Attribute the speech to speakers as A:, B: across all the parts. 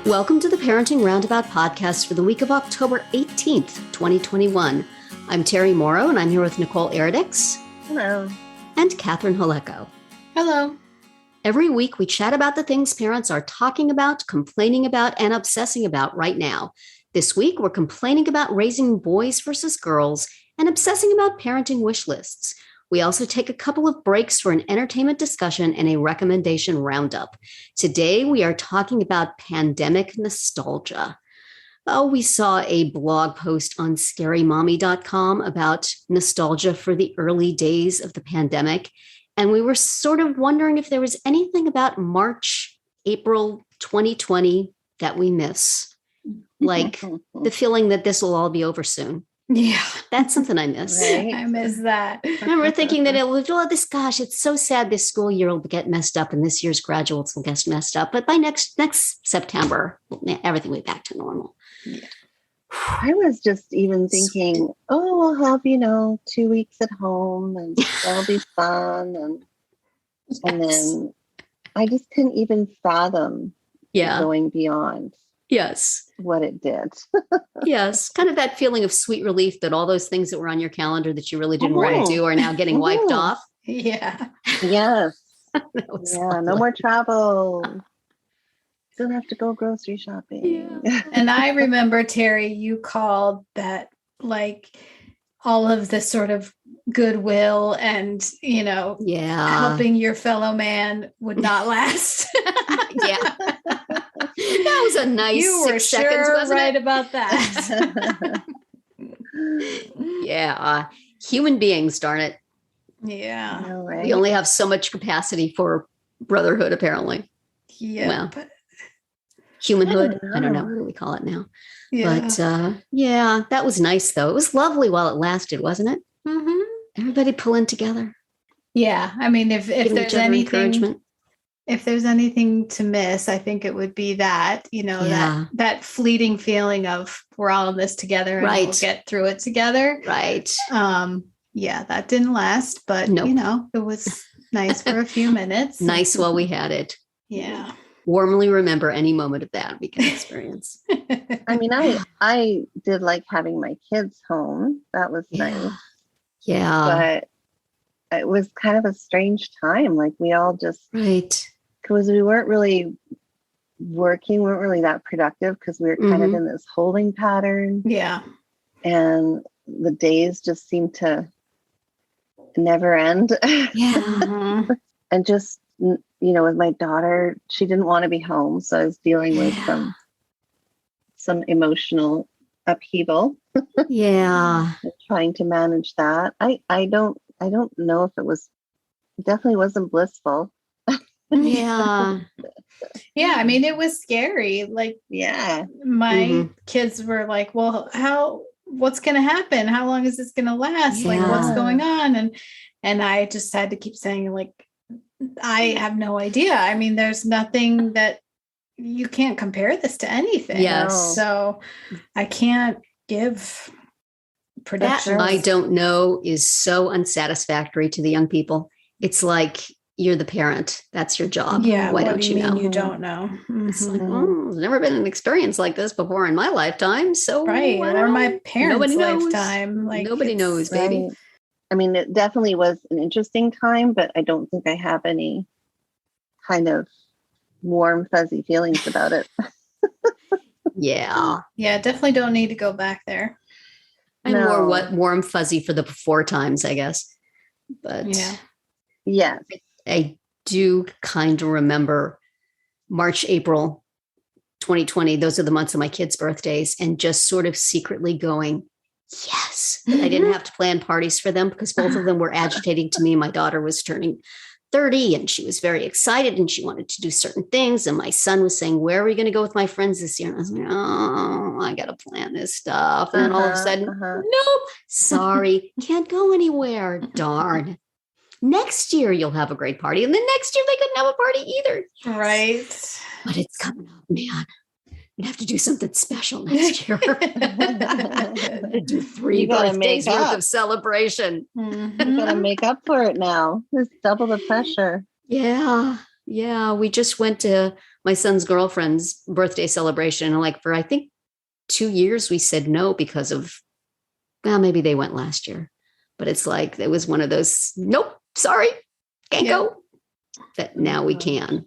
A: Welcome to the Parenting Roundabout podcast for the week of October 18th, 2021. I'm Terry Morrow, and I'm here with Nicole Eridix.
B: Hello.
A: And Catherine Haleko.
C: Hello.
A: Every week, we chat about the things parents are talking about, complaining about, and obsessing about right now. This week, we're complaining about raising boys versus girls and obsessing about parenting wish lists. We also take a couple of breaks for an entertainment discussion and a recommendation roundup. Today, we are talking about pandemic nostalgia. Oh, we saw a blog post on scarymommy.com about nostalgia for the early days of the pandemic. And we were sort of wondering if there was anything about March, April 2020 that we miss. Like the feeling that this will all be over soon.
C: Yeah.
A: That's something I miss.
C: Right? I miss that.
A: I remember thinking that it's so sad this school year will get messed up and this year's graduates will get messed up. But by next September, everything will be back to normal.
C: Yeah.
B: I was just even thinking, we'll have, 2 weeks at home and that'll be fun. And
A: Yes.
B: and then I just couldn't even fathom going beyond
A: Yes.
B: what it did.
A: Yes. Kind of that feeling of sweet relief that all those things that were on your calendar that you really didn't want to do are now getting wiped off.
C: Yeah.
B: Yes.
A: Yeah.
B: No more travel. Don't have to go grocery shopping.
A: Yeah.
C: And I remember, Terry, you called that like all of this sort of goodwill and, helping your fellow man would not last.
A: Yeah. That was a nice
C: you were
A: 6 seconds,
C: sure
A: wasn't
C: right
A: it?
C: about that.
A: Yeah. Human beings, darn it.
C: Yeah.
B: I know, right?
A: We only have so much capacity for brotherhood, apparently.
C: Yeah.
A: Well, humanhood.
B: I
A: I don't know.
B: know.
A: What do we call it now?
C: Yeah.
A: But that was nice, though. It was lovely while it lasted, wasn't it?
C: Mm-hmm.
A: Everybody pulling together.
C: Yeah. I mean, if
A: Giving
C: there's
A: each other
C: anything,
A: encouragement.
C: if there's anything to miss, I think it would be that, that fleeting feeling of we're all in this together and we'll get through it together.
A: Right.
C: That didn't last, but
A: Nope.
C: it was nice for a few minutes.
A: Nice while we had it.
C: Yeah.
A: Warmly remember any moment of that we can experience.
B: I mean, I did like having my kids home. That was nice.
A: Yeah.
B: But it was kind of a strange time. Like we all just, because we weren't really working, we weren't really that productive because we were kind of in this holding pattern.
C: Yeah.
B: And the days just seemed to never end.
A: Yeah.
B: And just, with my daughter, she didn't want to be home. So I was dealing with some emotional upheaval.
A: Yeah.
B: Trying to manage that. I don't know if it definitely wasn't blissful.
A: Yeah.
C: Yeah. I mean, it was scary. Like, my kids were like, well, what's going to happen? How long is this going to last?
A: Yeah.
C: Like, what's going on? And I just had to keep saying, like, I have no idea. I mean, there's nothing that you can't compare this to anything.
A: Yes.
C: So I can't give predictions.
A: That I don't know is so unsatisfactory to the young people. It's like you're the parent. That's your job.
C: Yeah.
A: Why
C: what
A: don't
C: do
A: you
C: mean
A: know?
C: You don't know.
A: It's like, there's never been an experience like this before in my lifetime. So
C: right. Or my parents' lifetime.
A: Like nobody knows, baby.
B: Right. I mean, it definitely was an interesting time, but I don't think I have any kind of warm, fuzzy feelings about it.
A: Yeah.
C: Yeah, definitely don't need to go back there.
A: I'm more warm, fuzzy for the before times, I guess. But
B: yeah,
A: I do kind of remember March, April 2020. Those are the months of my kids' birthdays, and just sort of secretly going, yes, I didn't have to plan parties for them because both of them were agitating to me. My daughter was turning 30 and she was very excited and she wanted to do certain things. And my son was saying, where are we going to go with my friends this year? And I was like, I got to plan this stuff. And then all of a sudden, nope, sorry, can't go anywhere. Darn. Next year, you'll have a great party. And then next year, they couldn't have a party either.
C: Right.
A: But it's coming up, man. We'd have to do something special next year. Do 3 birthdays worth of celebration.
B: You gotta make up for it now. It's double the pressure.
A: Yeah. We just went to my son's girlfriend's birthday celebration. And like for, I think 2 years, we said no because of, well, maybe they went last year, but it's like, it was one of those, nope, sorry, can't go. That now we can.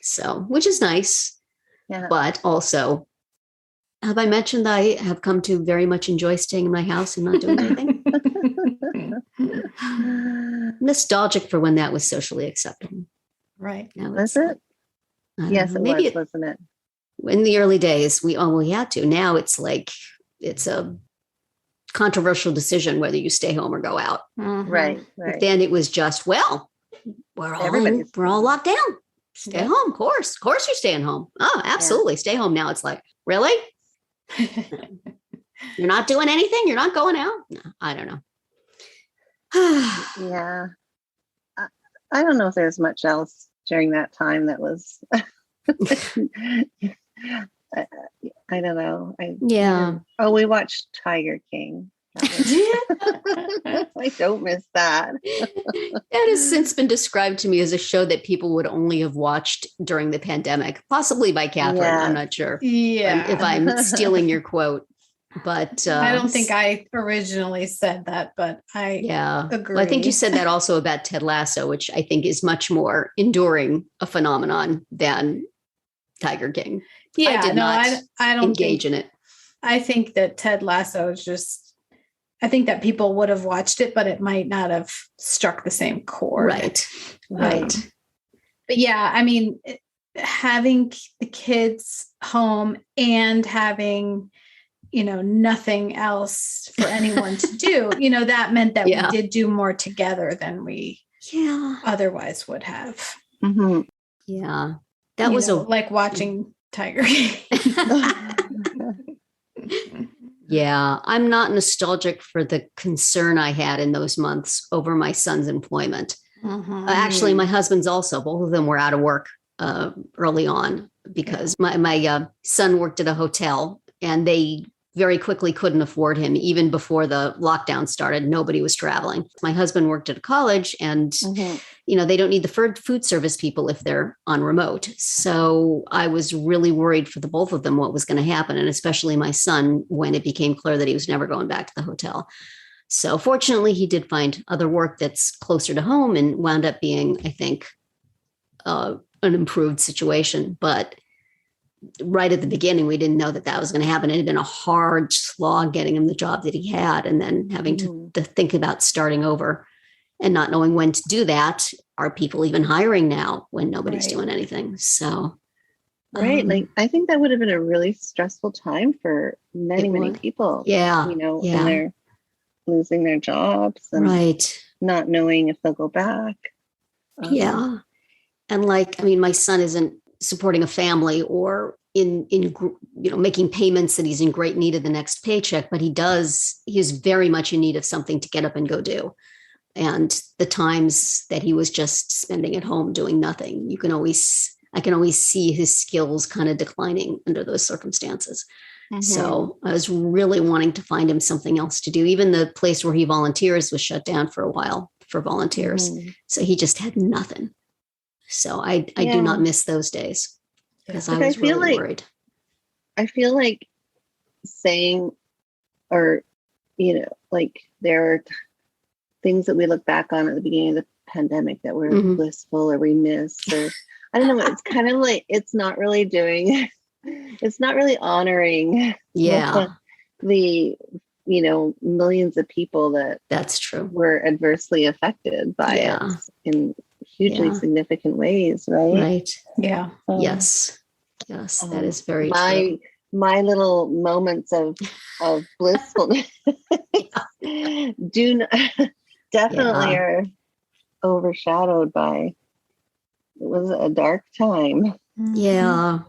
A: So, which is nice. Yeah. But also, have I mentioned I have come to very much enjoy staying in my house and not doing anything? Nostalgic for when that was socially acceptable.
C: Right.
B: Now was it? Yes, it was, wasn't it?
A: In the early days, we had to. Now it's like, it's a controversial decision whether you stay home or go out.
B: Mm-hmm. Right.
A: But then it was just, well, we're all locked down. Stay home. Of course you're staying home. Oh, absolutely. Stay home. Now it's like, really? You're not doing anything? You're not going out? No, I don't know.
B: Yeah. I don't know if there's much else during that time that was I don't know. We watched Tiger King. I don't miss that.
A: That has since been described to me as a show that people would only have watched during the pandemic, possibly by Catherine. Yeah. I'm not sure if I'm stealing your quote. But
C: I don't think I originally said that, but I agree.
A: Well, I think you said that also about Ted Lasso, which I think is much more enduring a phenomenon than Tiger King.
C: Yeah,
A: I don't engage in it.
C: I think that Ted Lasso is just, I think that people would have watched it, but it might not have struck the same chord.
A: Right.
C: But yeah, I mean, having the kids home and having, nothing else for anyone to do, that meant that we did do more together than we otherwise would have.
B: Mm-hmm.
A: Yeah. That was
C: like watching Tiger King.
A: Yeah. I'm not nostalgic for the concern I had in those months over my son's employment. Mm-hmm. Actually, my husband's also, both of them were out of work early on because my son worked at a hotel and they very quickly couldn't afford him. Even before the lockdown started, nobody was traveling. My husband worked at a college and, they don't need the food service people if they're on remote. So I was really worried for the both of them what was going to happen. And especially my son, when it became clear that he was never going back to the hotel. So fortunately, he did find other work that's closer to home and wound up being, I think, an improved situation. But right at the beginning, we didn't know that was going to happen. It had been a hard slog getting him the job that he had and then having to think about starting over and not knowing when to do that. Are people even hiring now when nobody's doing anything? So,
B: like, I think that would have been a really stressful time for many people.
A: Yeah.
B: And they're losing their jobs and not knowing if they'll go back.
A: And my son isn't supporting a family or in making payments that he's in great need of the next paycheck, but he's very much in need of something to get up and go do. And the times that he was just spending at home doing nothing, I can always see his skills kind of declining under those circumstances. Mm-hmm. So I was really wanting to find him something else to do. Even the place where he volunteers was shut down for a while for volunteers. Mm-hmm. So he just had nothing. So I do not miss those days because I was really worried.
B: I feel like saying, or, there are things that we look back on at the beginning of the pandemic that were blissful or we missed, or I don't know. It's kind of like, it's not really honoring the millions of people
A: that's true
B: were adversely affected by it in hugely significant ways, right?
C: Yeah.
A: Yes, that is very true.
B: My little moments of blissfulness definitely are overshadowed by, it was a dark time.
A: Yeah.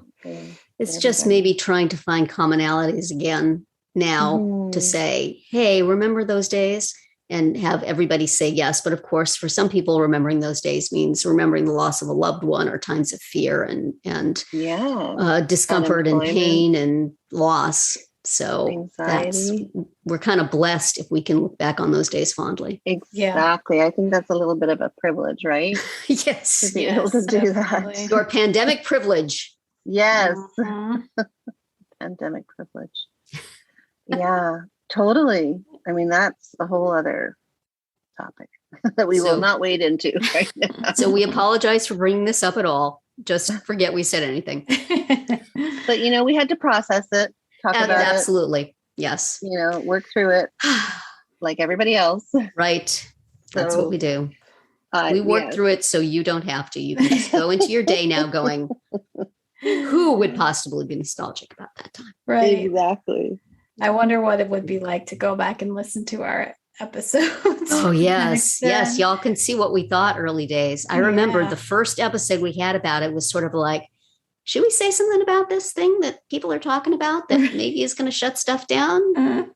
A: It's just maybe trying to find commonalities again now to say, hey, remember those days? And have everybody say yes. But of course, for some people, remembering those days means remembering the loss of a loved one or times of fear and discomfort and pain and loss. So we're kind of blessed if we can look back on those days fondly.
B: Exactly. I think that's a little bit of a privilege, right?
A: Yes.
B: To be able to do that.
A: Your pandemic privilege.
B: Yes. Pandemic privilege. Yeah, totally. I mean, that's a whole other topic that we will not wade into right now.
A: So we apologize for bringing this up at all. Just forget we said anything.
B: But, we had to process it, talk about it.
A: Absolutely. Yes.
B: Work through it like everybody else.
A: Right. That's what we do. We work through it so you don't have to. You can just go into your day now going, who would possibly be nostalgic about that time?
C: Right.
B: Exactly.
C: I wonder what it would be like to go back and listen to our episodes.
A: Oh, yes. Yes. Y'all can see what we thought early days. I remember the first episode we had about it was sort of like, should we say something about this thing that people are talking about that maybe is going to shut stuff down?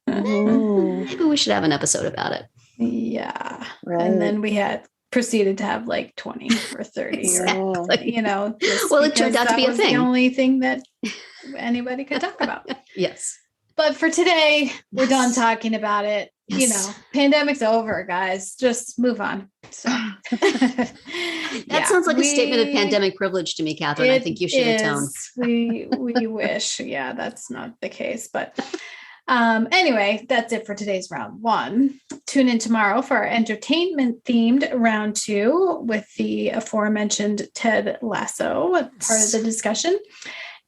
A: Maybe we should have an episode about it.
C: Yeah. Right. And then we had proceeded to have like 20 or 30
A: exactly.
C: Well,
A: it turned out to be a thing.
C: The only thing that anybody could talk about.
A: Yes.
C: But for today, we're done talking about it.
A: Yes.
C: Pandemic's over, guys. Just move on. So
A: that sounds like a statement of pandemic privilege to me, Catherine. I think you should atone.
C: We wish. Yeah, that's not the case. But anyway, that's it for today's round 1. Tune in tomorrow for our entertainment themed round 2 with the aforementioned Ted Lasso, part of the discussion.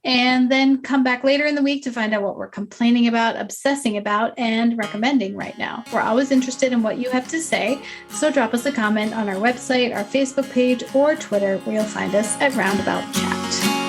C: And then come back later in the week to find out what we're complaining about, obsessing about, and recommending right now. We're always interested in what you have to say, so drop us a comment on our website, our Facebook page, or Twitter, where you'll find us at Roundabout Chat.